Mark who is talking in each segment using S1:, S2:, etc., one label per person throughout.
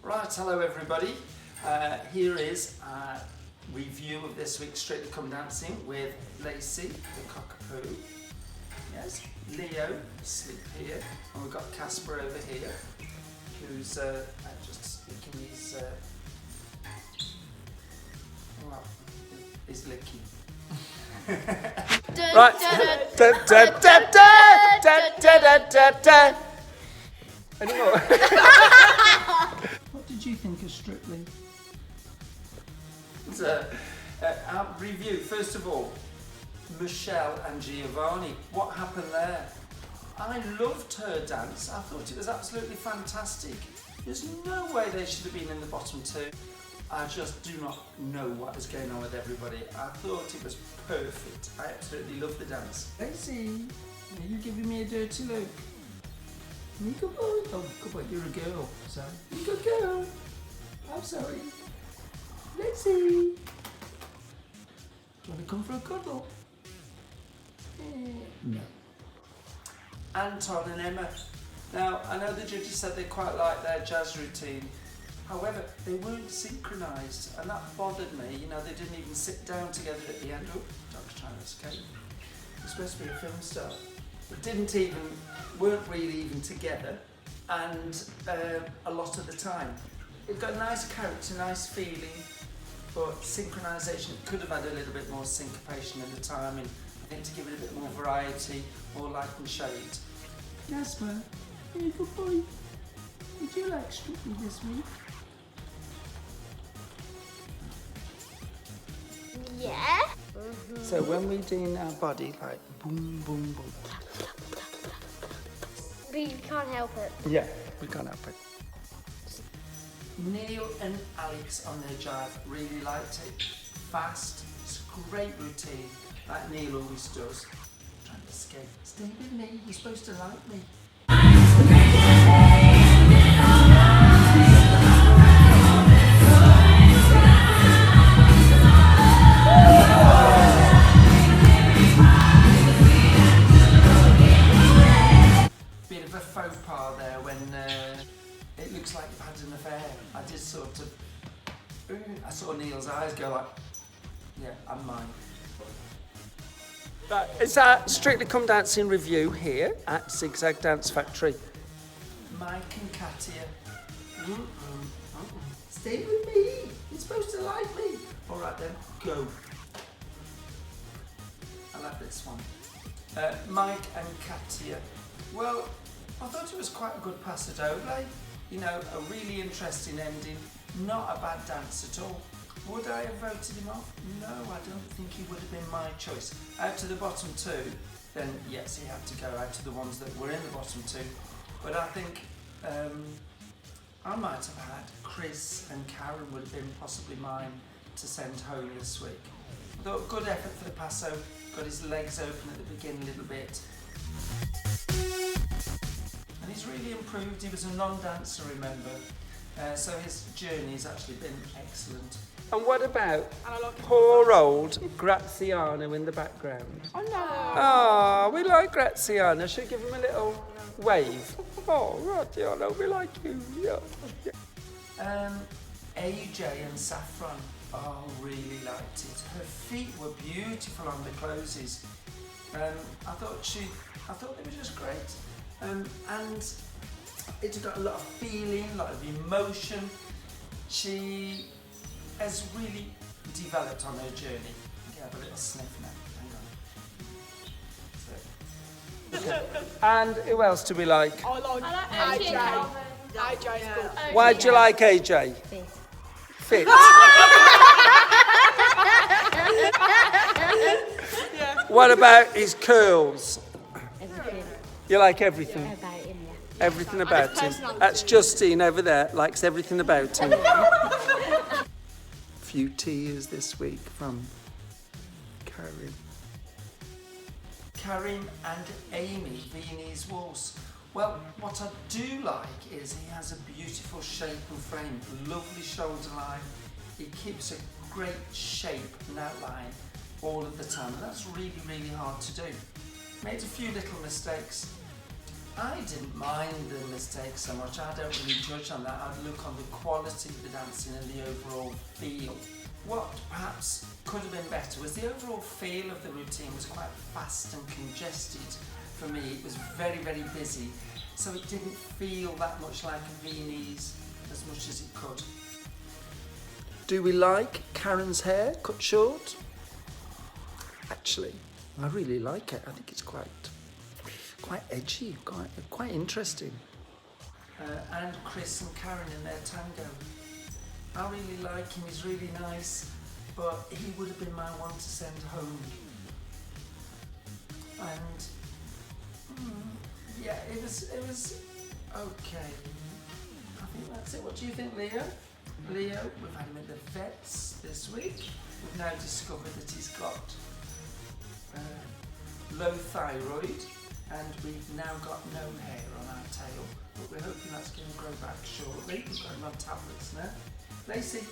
S1: Right, hello everybody. Here is a review of this week's Strictly Come Dancing with Lacey, the cockapoo. Yes, Leo, asleep here, and we've got Casper over here, who's just licking his, well, he's licking. Right. Anymore. What did you think of Strictly? Our review, first of all, Michelle and Giovanni. What happened there? I loved her dance. I thought it was absolutely fantastic. There's no way they should have been in the bottom two. I just do not know what is going on with everybody. I thought it was perfect. I absolutely loved the dance. Lacey, are you giving me a dirty look? You good boy. Oh, good boy, you're a girl. Sorry. You good girl. I'm sorry. Lacey. Do you want to come for a cuddle? No. Anton and Emma. Now, I know the judges said they quite liked their jazz routine. However, they weren't synchronised, and that bothered me. You know, they didn't even sit down together at the end. Oh, dog's trying to escape. They're supposed to be a film star. But weren't really even together, and a lot of the time. It got a nice character, nice feeling, but synchronisation could have had a little bit more syncopation in the timing. I think to give it a bit more variety, more light and shade. Jasper, hey, good boy. Would you like Strictly this week?
S2: Yeah.
S1: So when we're doing our body, like boom, boom, boom.
S2: But you can't help it.
S1: Yeah, we can't help it. Neil and Alex on their jive really liked it. Fast, it's a great routine, like Neil always does. I'm trying to escape. Stay with me, you're supposed to like me. Bit of a faux pas there when it looks like you've had an affair. I did sort of, I saw Neil's eyes go like, yeah, I'm mine. Right, it's our Strictly Come Dancing review here at Zigzag Dance Factory. Mike and Katia. Stay with me. You're supposed to like me. All right then, go. I like this one. Mike and Katia. Well, I thought it was quite a good paso doble. You know, a really interesting ending. Not a bad dance at all. Would I have voted him off? No, I don't think he would have been my choice. Out to the bottom two, then yes, he had to go out to the ones that were in the bottom two. But I think I might have had Chris and Karen would have been possibly mine to send home this week. I thought good effort for the paso, got his legs open at the beginning a little bit. And he's really improved. He was a non-dancer, remember, so his journey's actually been excellent. And what about poor old Graziano in the background? Oh no! Oh, we like Graziano. Should we give him a little wave? Oh, Graziano, we like you. Yeah. AJ and Saffron. Oh, really liked it. Her feet were beautiful on the closes. I thought they were just great. And it's got a lot of feeling, a lot of emotion. She has really developed on her journey. Okay, have a little sniff now. Hang on. Okay. And who else do we like?
S3: I like AJ. AJ's good.
S1: Why do you like AJ? Fit. What about his curls?
S2: Everything
S1: You like everything?
S2: about him, yeah.
S1: Everything about him. That's Justine over there, likes everything about him. Few tears this week from Karim. Karim and Amy, Viennese Waltz. Well, what I do like is he has a beautiful shape and frame, lovely shoulder line. He keeps a great shape and outline all of the time, and that's really, really hard to do. Made a few little mistakes. I didn't mind the mistakes so much. I don't really judge on that. I'd look on the quality of the dancing and the overall feel. What perhaps could have been better was the overall feel of the routine was quite fast and congested for me. It was very, very busy. So it didn't feel that much like a Viennese as much as it could. Do we like Karen's hair cut short? Actually, I really like it. I think it's quite edgy, quite interesting. And Chris and Karen in their tango. I really like him, he's really nice, but he would have been my one to send home. And yeah, it was okay. I think that's it. What do you think, Leo? Leo, we've had him at the vets this week. We've now discovered that he's got low thyroid, and we've now got no hair on our tail, but we're hoping that's going to grow back shortly. We've got him on tablets now. Lacey.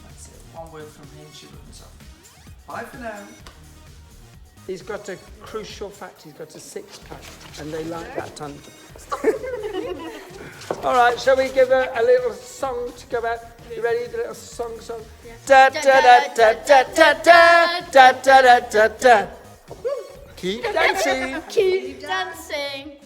S1: That's it. One word from him, she runs off. Bye for now. He's got a crucial fact, he's got a six-pack, and they like that, don't they? All right, shall we give a little song to go out? You ready? The little song? Yeah. Da da da da da da da da da da da da. Keep dancing.
S3: Keep dancing.